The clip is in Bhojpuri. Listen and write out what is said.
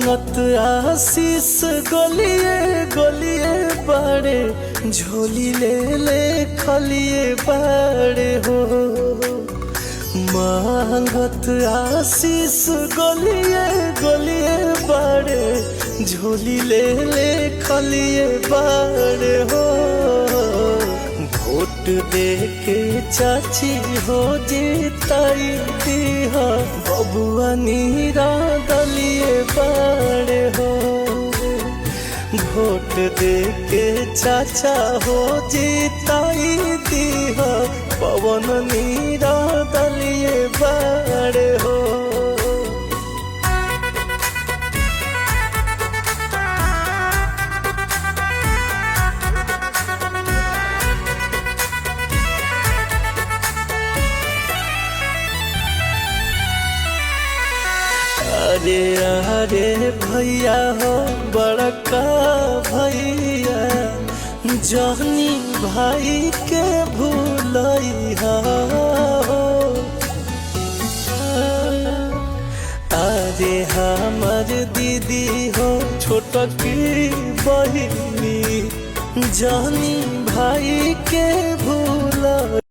मांगत आशीष गलिए गलिए बाड़े झोली ले ले खलिए बाड़े हो। मांगत आशीष गलिए गलिए बाड़े झोली ले ले खलिए बाड़े हो। वोट दे के चाची हो जीताई दिहा बबुआ नीरा दलिए बाड़े हो। वोट दे के चाचा हो जीताई दिहा पवन नीरा दलिए बाड़े हो। अरे अरे भैया हो बड़का भैया जहनी भाई के भूलैया हो। अरे हमर दीदी हो छोटकी बहिनी जहनी भाई के भूल